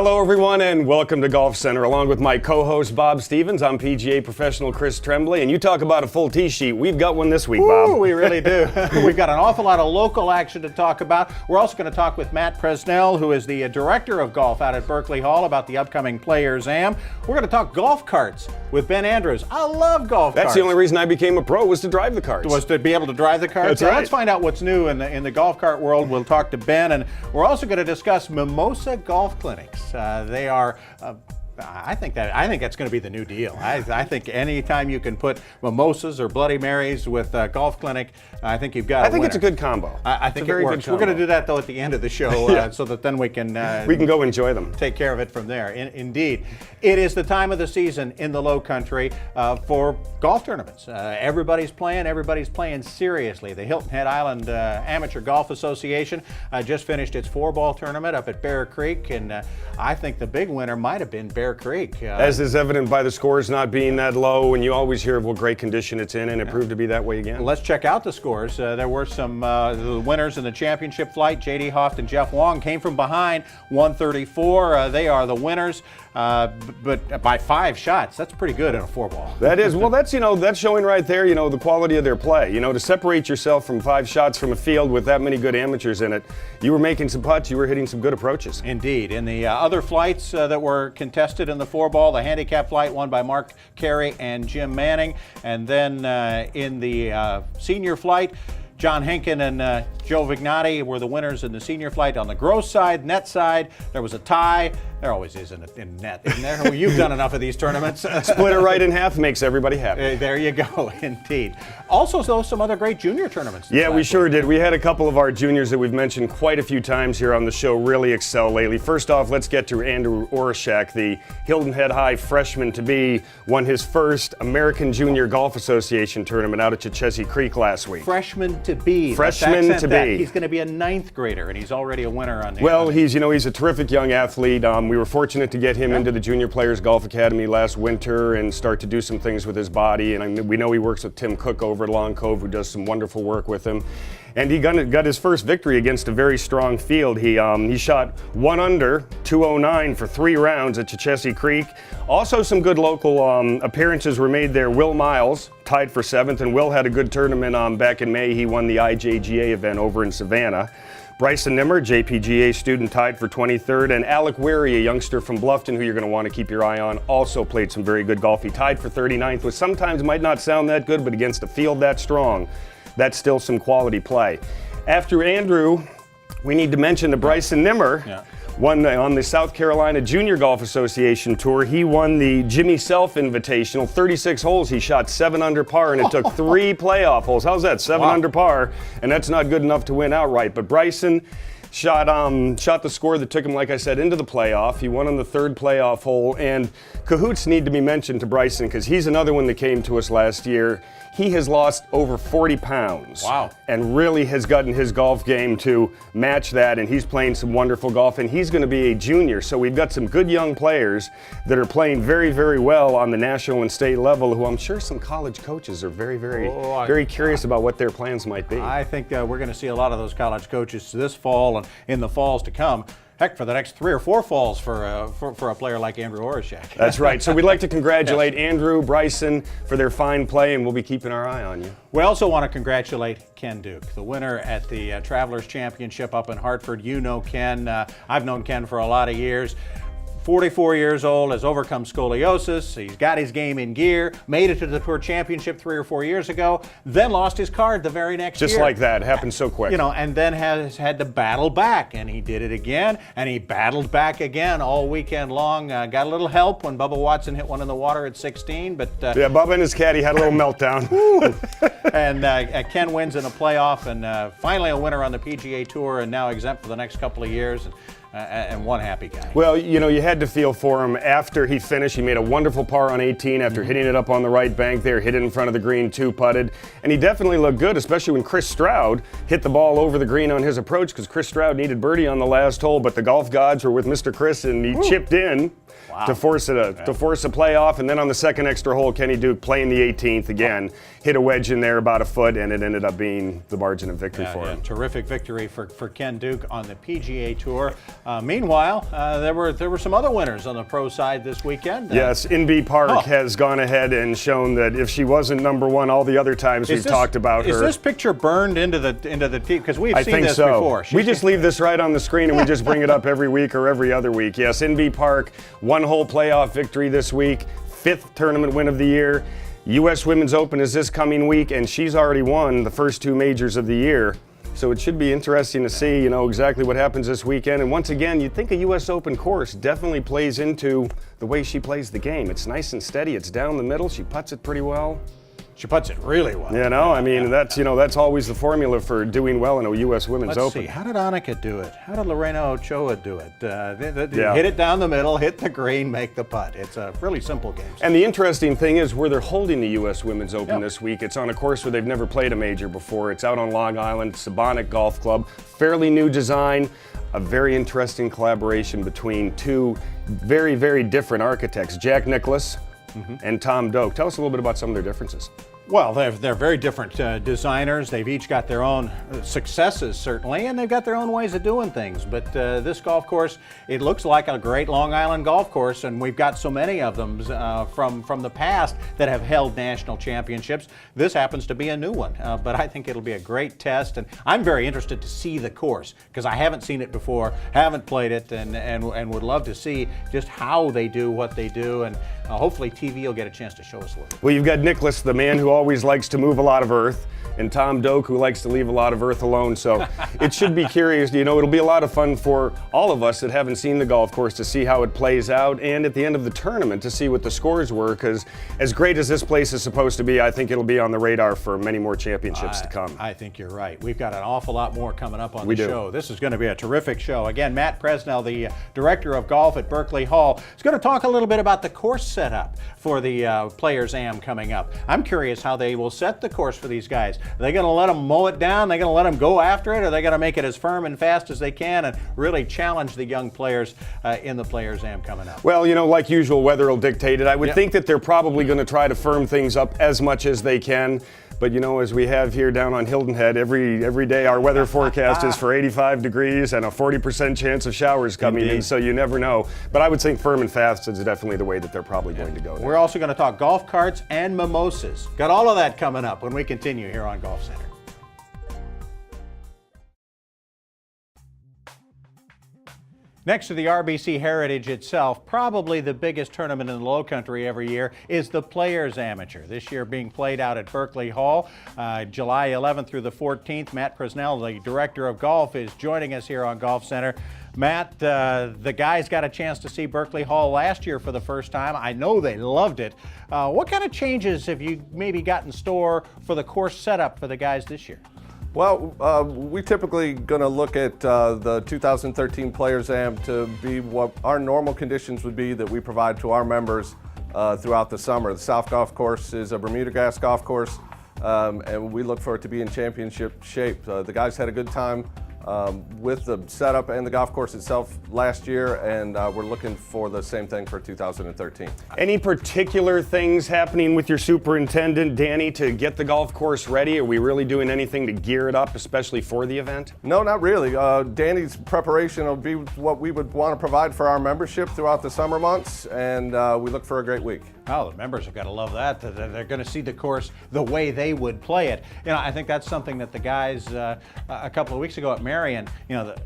Hello everyone and welcome to Golf Center. Along with my co-host Bob Stevens, I'm PGA professional Chris Tremblay, and you talk about a full tee sheet. We've got one this week, Bob. Ooh, we really do. We've got an awful lot of local action to talk about. We're also going to talk with Matt Presnell, who is the director of golf out at Berkeley Hall, about the upcoming Players Am. We're going to talk golf carts with Ben Andrews. I love golf carts. That's the only reason I became a pro, was to drive the carts. Was to be able to drive the carts. That's So right. Let's find out what's new in the golf cart world. We'll talk to Ben, and we're also going to discuss Mimosa golf clinics. They are. I think that's going to be the new deal. I think anytime you can put mimosas or Bloody Marys with a golf clinic, I think you've got. I think it's a good combo. I think it works. We're going to do that though at the end of the show, so that then we can go enjoy them. Take care of it from there. Indeed, it is the time of the season in the Low Country for golf tournaments. Everybody's playing seriously. The Hilton Head Island Amateur Golf Association just finished its 4-ball tournament up at Bear Creek, and I think the big winner might have been Bear Creek. As is evident by the scores not being that low, and you always hear of what great condition it's in, and it proved to be that way again. Let's check out the scores. There were some the winners in the championship flight. J.D. Hoft and Jeff Wong came from behind, 134. They are the winners, but by 5 shots. That's pretty good in a 4-ball. That is. Well, that's showing right there, the quality of their play. To separate yourself from 5 shots from a field with that many good amateurs in it, you were making some putts, you were hitting some good approaches. Indeed. In the other flights that were contested in the 4-ball, the handicap flight won by Mark Carey and Jim Manning. And then in the senior flight, John Henkin and Joe Vignati were the winners in the senior flight. On the gross side, net side, there was a tie. There always is in net, isn't there? Well, you've done enough of these tournaments. Split it right in half makes everybody happy. There you go, indeed. Also, though, some other great junior tournaments. Yeah, we sure did. We had a couple of our juniors that we've mentioned quite a few times here on the show really excel lately. First off, let's get to Andrew Orishak, the Hilton Head High freshman-to-be, won his first American Junior Golf Association tournament out at WHHI Creek last week. Freshman-to-be. Freshman-to-be. He's going to be a 9th grader, and he's already a winner on the. Well, he's a terrific young athlete. We were fortunate to get him into the Junior Players Golf Academy last winter and start to do some things with his body. And we know he works with Tim Cook over at Long Cove, who does some wonderful work with him. And he got his first victory against a very strong field. He shot 1 under, 209 for 3 rounds at WHHI Creek. Also some good local appearances were made there. Will Miles tied for 7th, and Will had a good tournament back in May. He won the IJGA event over in Savannah. Bryson Nimmer, JPGA student, tied for 23rd, and Alec Weary, a youngster from Bluffton who you're going to want to keep your eye on, also played some very good golf. He tied for 39th, which sometimes might not sound that good, but against a field that strong, that's still some quality play. After Andrew, we need to mention the Bryson Nimmer. Yeah. Won on the South Carolina Junior Golf Association Tour. He won the Jimmy Self Invitational, 36 holes. He shot 7 under par, and it took 3 playoff holes. How's that? 7 under par, and that's not good enough to win outright. But Bryson shot the score that took him, like I said, into the playoff. He won on the 3rd playoff hole, and cahoots need to be mentioned to Bryson because he's another one that came to us last year. He has lost over 40 pounds. Wow. And really has gotten his golf game to match that, and he's playing some wonderful golf, and he's going to be a junior. So we've got some good young players that are playing very, very well on the national and state level, who I'm sure some college coaches are very, very curious about what their plans might be. I think we're going to see a lot of those college coaches this fall and in the falls to come. Heck, for the next 3 or 4 falls for a player like Andrew Orishak. That's right. So we'd like to congratulate Andrew, Bryson for their fine play, and we'll be keeping our eye on you. We also want to congratulate Ken Duke, the winner at the Travelers Championship up in Hartford. You know Ken. I've known Ken for a lot of years. 44 years old, has overcome scoliosis. He's got his game in gear, made it to the Tour Championship 3 or 4 years ago, then lost his card the very next year. Just like that. It happened so quick. And then has had to battle back, and he did it again, and he battled back again all weekend long. Got a little help when Bubba Watson hit one in the water at 16, but... yeah, Bubba and his caddy had a little meltdown. And Ken wins in a playoff, and finally a winner on the PGA Tour, and now exempt for the next couple of years. And one happy guy. Well, you had to feel for him after he finished. He made a wonderful par on 18 after hitting it up on the right bank there, hit it in front of the green, 2-putted. And he definitely looked good, especially when Chris Stroud hit the ball over the green on his approach, because Chris Stroud needed birdie on the last hole, but the golf gods were with Mr. Chris, and he chipped in to force a playoff. And then on the second extra hole, Kenny Duke playing the 18th again, hit a wedge in there about a foot, and it ended up being the margin of victory for him. Terrific victory for Ken Duke on the PGA Tour. Meanwhile, there were some other winners on the pro side this weekend. Yes, Inbee Park has gone ahead and shown that if she wasn't number one all the other times we've talked about her. Is this picture burned into the TV? Because we've seen this so. before. We just leave this right on the screen and we just bring it up every week or every other week. Yes, Inbee Park, one-hole playoff victory this week, 5th tournament win of the year. U.S. Women's Open is this coming week, and she's already won the first 2 majors of the year. So it should be interesting to see, exactly what happens this weekend. And once again, you'd think a U.S. Open course definitely plays into the way she plays the game. It's nice and steady. It's down the middle. She putts it pretty well. She puts it really well. That's always the formula for doing well in a U.S. Women's Open. Let's see, how did Annika do it? How did Lorena Ochoa do it? Hit it down the middle, hit the green, make the putt. It's a really simple game. And the interesting thing is where they're holding the U.S. Women's Open this week. It's on a course where they've never played a major before. It's out on Long Island, Sabonic Golf Club. Fairly new design. A very interesting collaboration between 2 very, very different architects, Jack Nicklaus and Tom Doak. Tell us a little bit about some of their differences. Well, they're very different designers. They've each got their own successes, certainly, and they've got their own ways of doing things. But this golf course, it looks like a great Long Island golf course, and we've got so many of them from the past that have held national championships. This happens to be a new one, but I think it'll be a great test, and I'm very interested to see the course because I haven't seen it before, haven't played it, and would love to see just how they do what they do, and hopefully TV will get a chance to show us a little. Well, you've got Nicklaus, the man who always likes to move a lot of earth, and Tom Doak, who likes to leave a lot of earth alone. So it should be curious. It'll be a lot of fun for all of us that haven't seen the golf course to see how it plays out, and at the end of the tournament to see what the scores were, because as great as this place is supposed to be, I think it'll be on the radar for many more championships to come. I think you're right. We've got an awful lot more coming up on the show. This is going to be a terrific show. Again, Matt Presnell, the director of golf at Berkeley Hall, is going to talk a little bit about the course setup for the Players Am coming up. I'm curious how they will set the course for these guys. Are they going to let them mow it down? Are they going to let them go after it? Or are they going to make it as firm and fast as they can and really challenge the young players in the Players Am coming up? Well, like usual, weather will dictate it. I would think that they're probably going to try to firm things up as much as they can. But as we have here down on Hilton Head, every day our weather forecast is for 85 degrees and a 40% chance of showers coming in, so you never know. But I would think firm and fast is definitely the way that they're probably going to go there. We're also going to talk golf carts and mimosas. Got all of that coming up when we continue here on Golf Center. Next to the RBC Heritage itself, probably the biggest tournament in the Lowcountry every year is the Players Amateur. This year being played out at Berkeley Hall, July 11th through the 14th. Matt Presnell, the director of golf, is joining us here on Golf Center. Matt, the guys got a chance to see Berkeley Hall last year for the first time. I know they loved it. What kind of changes have you maybe got in store for the course setup for the guys this year? Well, we typically going to look at the 2013 Players Am to be what our normal conditions would be that we provide to our members throughout the summer. The South Golf Course is a Bermuda grass golf course, and we look for it to be in championship shape. The guys had a good time with the setup and the golf course itself last year, and we're looking for the same thing for 2013. Any particular things happening with your superintendent, Danny, to get the golf course ready? Are we really doing anything to gear it up, especially for the event? No, not really. Danny's preparation will be what we would want to provide for our membership throughout the summer months, and we look for a great week. Oh, the members have got to love that. They're going to see the course the way they would play it. I think that's something that the guys a couple of weeks ago at Marion,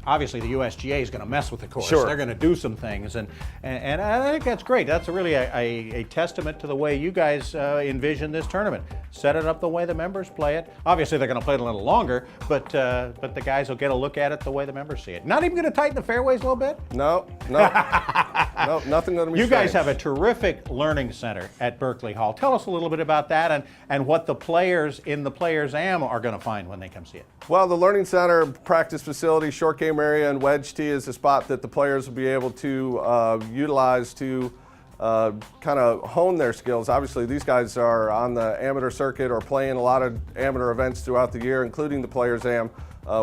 obviously the USGA is going to mess with the course. Sure. They're going to do some things, and I think that's great. That's really a testament to the way you guys envision this tournament. Set it up the way the members play it. Obviously, they're going to play it a little longer, but the guys will get a look at it the way the members see it. Not even going to tighten the fairways a little bit? No, nothing going to be You guys have a terrific learning center at Berkeley Hall. Tell us a little bit about that and what the players in the Players Am are going to find when they come see it. Well, the Learning Center, practice facility, short game area, and wedge tee is a spot that the players will be able to utilize to kind of hone their skills. Obviously, these guys are on the amateur circuit or playing a lot of amateur events throughout the year, including the Players Am.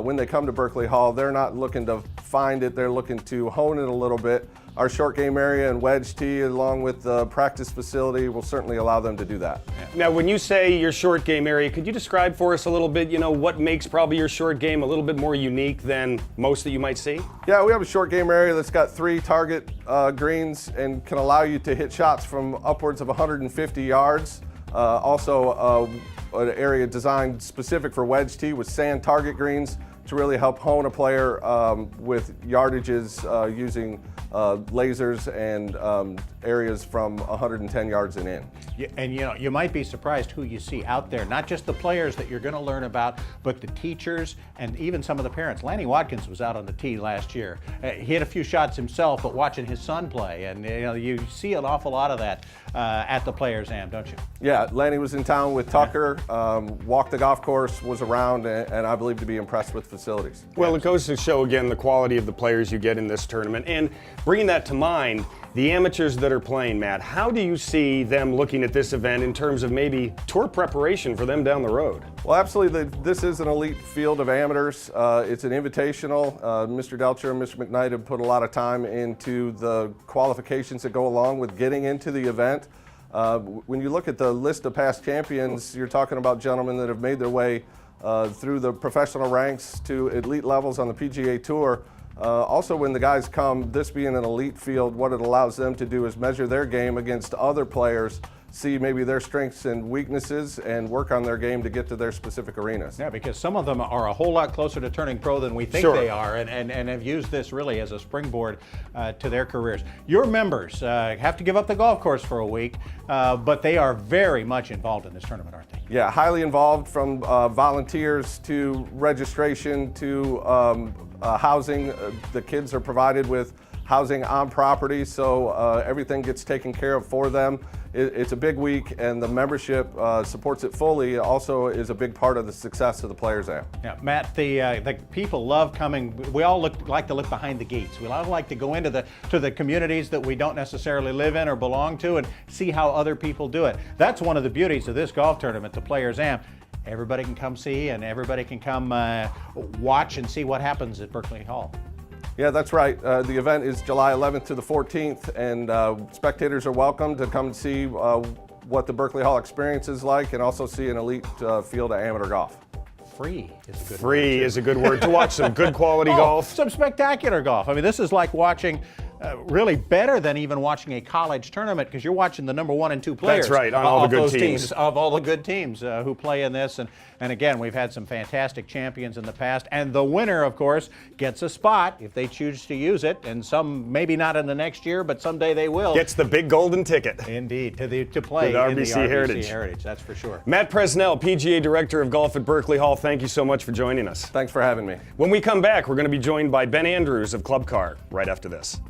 When they come to Berkeley Hall, they're not looking to find it, they're looking to hone it a little bit. our short game area and wedge tee along with the practice facility will certainly allow them to do that. Now, when you say your short game area, could you describe for us a little bit, what makes probably your short game a little bit more unique than most that you might see? Yeah, we have a short game area that's got 3 target greens and can allow you to hit shots from upwards of 150 yards. Also, an area designed specific for wedge tee with sand target greens to really help hone a player with yardages using lasers and areas from 110 yards and in. And you might be surprised who you see out there, not just the players that you're going to learn about, but the teachers and even some of the parents. Lanny Watkins was out on the tee last year. He hit a few shots himself, but watching his son play, and you see an awful lot of that at the Players Am, don't you? Yeah, Lanny was in town with Tucker, walked the golf course, was around, and I believe to be impressed with facilities. Well, it goes to show again the quality of the players you get in this tournament. And bringing that to mind, the amateurs that are playing, Matt, how do you see them looking at this event in terms of maybe tour preparation for them down the road? Well, absolutely. This is an elite field of amateurs. It's an invitational. Mr. Delcher and Mr. McKnight have put a lot of time into the qualifications that go along with getting into the event. When you look at the list of past champions, you're talking about gentlemen that have made their way through the professional ranks to elite levels on the PGA Tour. Also, when the guys come, this being an elite field, what it allows them to do is measure their game against other players, see maybe their strengths and weaknesses, and work on their game to get to their specific arenas. Yeah, because some of them are a whole lot closer to turning pro than we think Sure. they are, and have used this really as a springboard to their careers. Your members have to give up the golf course for a week, but they are very much involved in this tournament, aren't they? Yeah, highly involved, from volunteers to registration to housing. The kids are provided with housing on property, so everything gets taken care of for them. It's a big week, and the membership supports it fully. It also is a big part of the success of the Players Am. Yeah, Matt, the people love coming. We all like to look behind the gates. We all like to go into the communities that we don't necessarily live in or belong to and see how other people do it. That's one of the beauties of this golf tournament, the Players Am. Everybody can come see, and everybody can come watch and see what happens at Berkeley Hall. Yeah, that's right. The event is July 11th to the 14th, and spectators are welcome to come see what the Berkeley Hall experience is like, and also see an elite field of amateur golf. Free is a good word. Free is a good word to watch some good quality golf. Some spectacular golf. I mean, this is like watching, really better than even watching a college tournament, because you're watching the number 1 and 2 players. That's right, on all the good teams. Of all the good teams who play in this. And again, we've had some fantastic champions in the past. And the winner, of course, gets a spot if they choose to use it. And some, maybe not in the next year, but someday they will. Gets the big golden ticket. Indeed, to play the in the RBC RBC Heritage. That's for sure. Matt Presnell, PGA Director of Golf at Berkeley Hall, thank you so much for joining us. Thanks for having me. When we come back, we're going to be joined by Ben Andrews of Club Car right after this.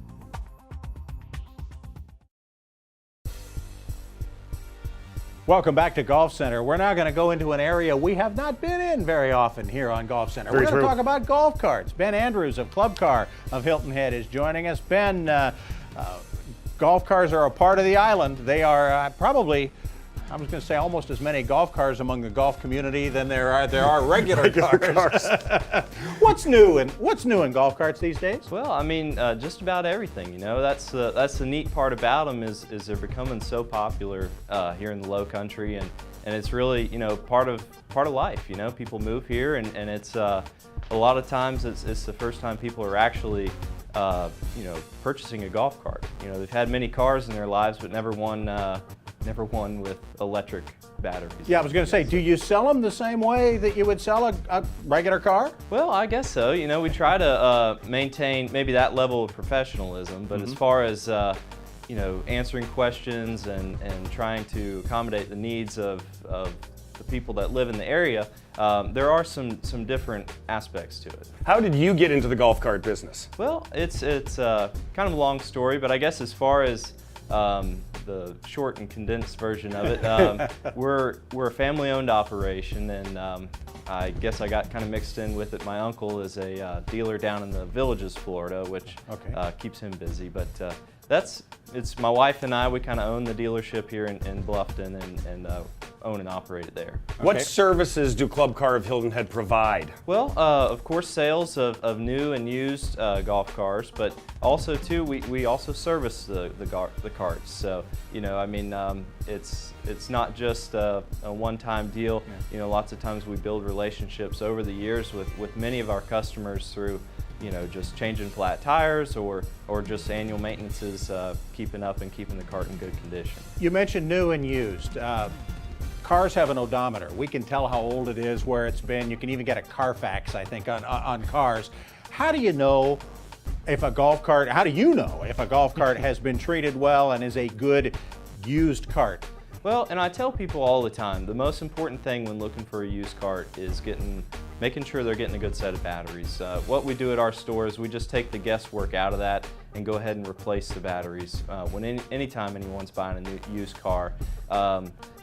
Welcome back to Golf Center. We're now going to go into an area we have not been in very often here on Golf Center. Very We're going to true. talk about golf carts. Ben Andrews of Club Car of Hilton Head is joining us. Ben, golf cars are a part of the island. They are probably, I was going to say, almost as many golf cars among the golf community than there are regular cars. What's new in golf carts these days? Well, I mean, just about everything. That's the neat part about them is they're becoming so popular here in the Low Country, and it's really part of life. People move here, and it's a lot of times it's the first time people are actually purchasing a golf cart. They've had many cars in their lives, but never one with electric batteries. Yeah, I was going to say, do you sell them the same way that you would sell a regular car? Well, I guess so. We try to maintain maybe that level of professionalism, but as far as answering questions and trying to accommodate the needs of the people that live in the area, there are some different aspects to it. How did you get into the golf cart business? Well, it's kind of a long story, but I guess as far as the short and condensed version of it, we're a family-owned operation, and I guess I got kind of mixed in with it. My uncle is a dealer down in the Villages, Florida, which keeps him busy. But it's my wife and I. We kind of own the dealership here in Bluffton and own and operate it there. What services do Club Car of Hilton Head provide? Well, of course, sales of new and used golf cars, but also too, we also service the carts. So, you know, I mean, it's not just a one-time deal. Yeah. You know, lots of times we build relationships over the years with many of our customers through, you know, just changing flat tires or just annual maintenances, keeping up and keeping the cart in good condition. You mentioned new and used. Cars have an odometer. We can tell how old it is, where it's been. You can even get a Carfax, I think, on cars. How do you know if a golf cart, how do you know if a golf cart has been treated well and is a good used cart? Well, and I tell people all the time, the most important thing when looking for a used cart is making sure they're getting a good set of batteries. What we do at our store is we just take the guesswork out of that and go ahead and replace the batteries anytime anyone's buying a new used car.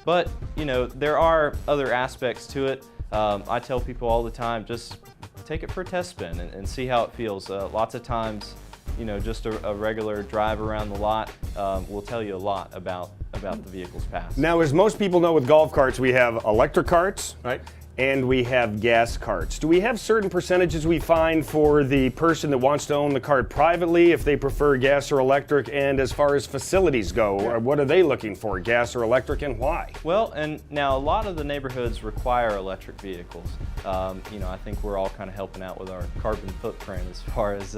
But, you know, there are other aspects to it. I tell people all the time, just take it for a test spin and see how it feels. Lots of times, you know, just a regular drive around the lot will tell you a lot about the vehicle's past. Now, as most people know with golf carts, we have electric carts, right, and we have gas carts. Do we have certain percentages we find for the person that wants to own the cart privately, if they prefer gas or electric? And as far as facilities go, what are they looking for, gas or electric, and why? Well, and now a lot of the neighborhoods require electric vehicles. You know, I think we're all kind of helping out with our carbon footprint as far as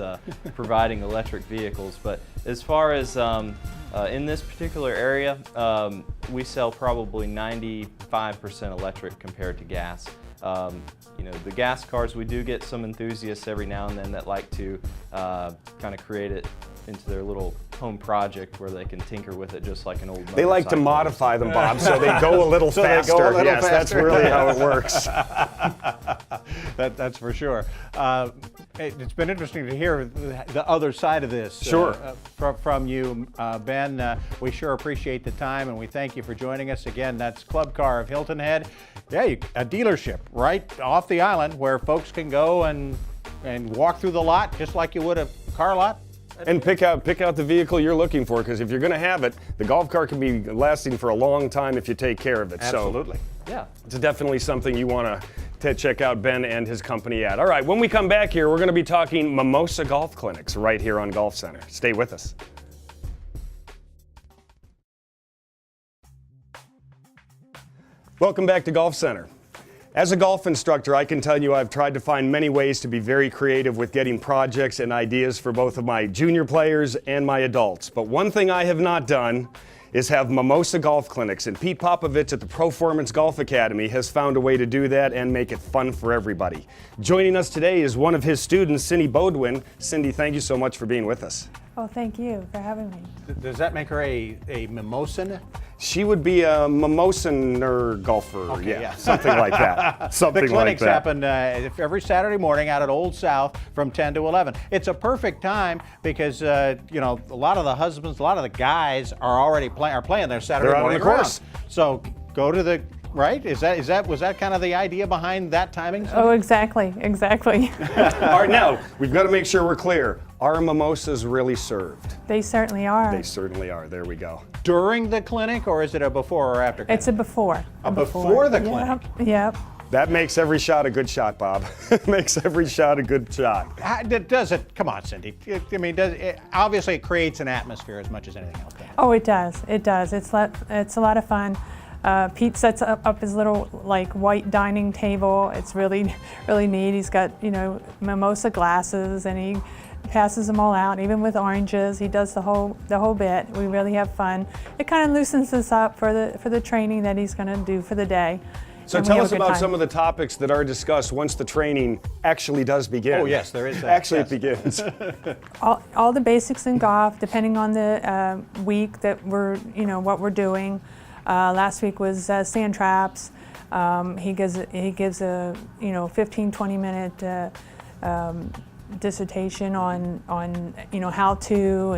providing electric vehicles. But as far as in this particular area, we sell probably 95% electric compared to gas. You know, the gas cars, we do get some enthusiasts every now and then that like to kind of create it into their little home project where they can tinker with it just like an old motorcycle. They like to modify them, Bob, so they go a little faster. Yes, that's really how it works. That's for sure. It's been interesting to hear the other side of this. Sure. From you, Ben. We sure appreciate the time, and we thank you for joining us. Again, that's Club Car of Hilton Head. Yeah, a dealership right off the island where folks can go and walk through the lot just like you would a car lot. And pick out the vehicle you're looking for, because if you're going to have it, the golf cart can be lasting for a long time if you take care of it. Absolutely. So, yeah, it's definitely something you want to check out Ben and his company at. All right, when we come back here, we're going to be talking Mimosa Golf Clinics right here on Golf Center. Stay with us. Welcome back to Golf Center. As a golf instructor, I can tell you I've tried to find many ways to be very creative with getting projects and ideas for both of my junior players and my adults. But one thing I have not done is have Mimosa Golf Clinics, and Pete Popovich at the Performance Golf Academy has found a way to do that and make it fun for everybody. Joining us today is one of his students, Cindy Badoin. Cindy, thank you so much for being with us. Oh, thank you for having me. Does that make her a Mimosan? She would be a Mimosaner golfer, okay, yeah. Something like that. Something the clinics like that. happen every Saturday morning out at Old South from 10 to 11. It's a perfect time because you know, a lot of the husbands, a lot of the guys are already playing their Saturday morning course. So go to the right. Was that kind of the idea behind that timing? Oh, exactly. All right, now we've got to make sure we're clear. Are mimosas really served? They certainly are. They certainly are. There we go. During the clinic, or is it a before or after clinic? It's a before. Before the clinic? Yep. That makes every shot a good shot, Bob. Makes every shot a good shot. Does it? Come on, Cindy. I mean, obviously it creates an atmosphere as much as anything else. Oh, it does. It does. It's a lot of fun. Pete sets up his little white dining table. It's really, really neat. He's got, you know, mimosa glasses, and he passes them all out, even with oranges. He does the whole bit. We really have fun. It kind of loosens us up for the training that he's going to do for the day. So tell us about some of the topics that are discussed once the training actually does begin. Oh yes, there is that. Actually, yes. It begins. all the basics in golf, depending on the week that what we're doing. Last week was sand traps. He gives a 15-20 minute dissertation on how to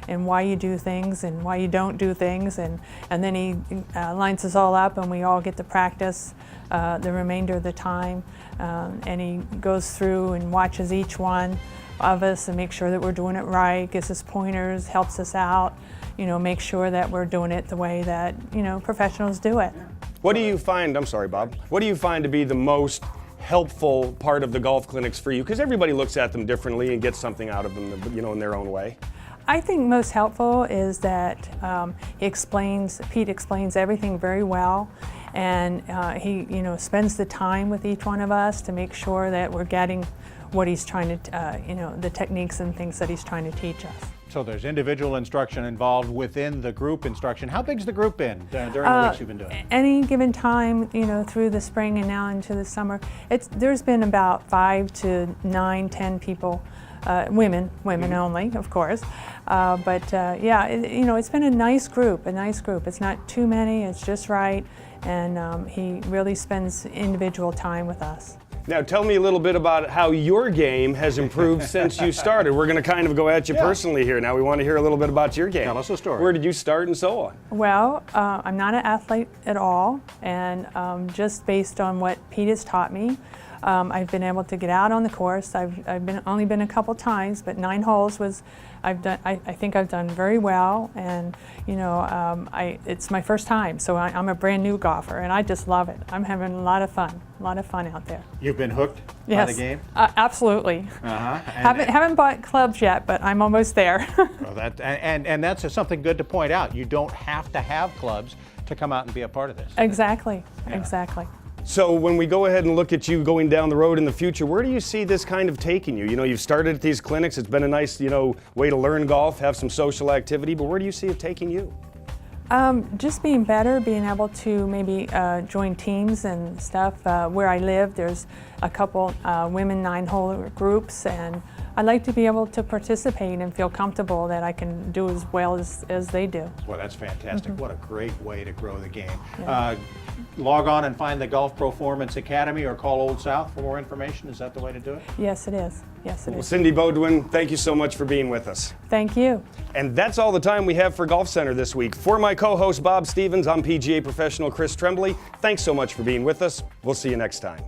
and why you do things and why you don't do things, and then he lines us all up and we all get to practice the remainder of the time, and he goes through and watches each one of us and make sure that we're doing it right, gives us pointers, helps us out, make sure that we're doing it the way that, professionals do it. What do you find, I'm sorry, Bob, what do you find to be the most helpful part of the golf clinics for you? Because everybody looks at them differently and gets something out of them, in their own way. I think most helpful is that Pete explains everything very well, and he spends the time with each one of us to make sure that we're getting what he's trying to, the techniques and things that he's trying to teach us. So there's individual instruction involved within the group instruction. How big's the group been during the weeks you've been doing it? Any given time, through the spring and now into the summer, there's been about 5 to 9, 10 people, women only, of course. Yeah, it's been a nice group. It's not too many, it's just right, and he really spends individual time with us. Now tell me a little bit about how your game has improved since you started. We're going to kind of go at you personally here. Now we want to hear a little bit about your game. Tell us a story. Where did you start and so on? Well, I'm not an athlete at all, and just based on what Pete has taught me, I've been able to get out on the course. I've only been a couple times, but 9 holes was I think I've done very well, and it's my first time, so I'm a brand new golfer, and I just love it. I'm having a lot of fun out there. You've been hooked by the game? Absolutely. Haven't bought clubs yet, but I'm almost there. Well, and that's something good to point out. You don't have to have clubs to come out and be a part of this. Exactly. Exactly. So when we go ahead and look at you going down the road in the future, where do you see this kind of taking you? You've started at these clinics. It's been a nice, way to learn golf, have some social activity, but where do you see it taking you? Just being better, being able to maybe join teams and stuff. Where I live, there's a couple women 9-hole groups, and I'd like to be able to participate and feel comfortable that I can do as well as they do. Well, that's fantastic. What a great way to grow the game. Yeah. Log on and find the Golf Performance Academy or call Old South for more information. Is that the way to do it? Yes, it is. Yes, it is. Cindy Badoin, thank you so much for being with us. Thank you. And that's all the time we have for Golf Center this week. For my co-host Bob Stevens, I'm PGA professional Chris Tremblay. Thanks so much for being with us. We'll see you next time.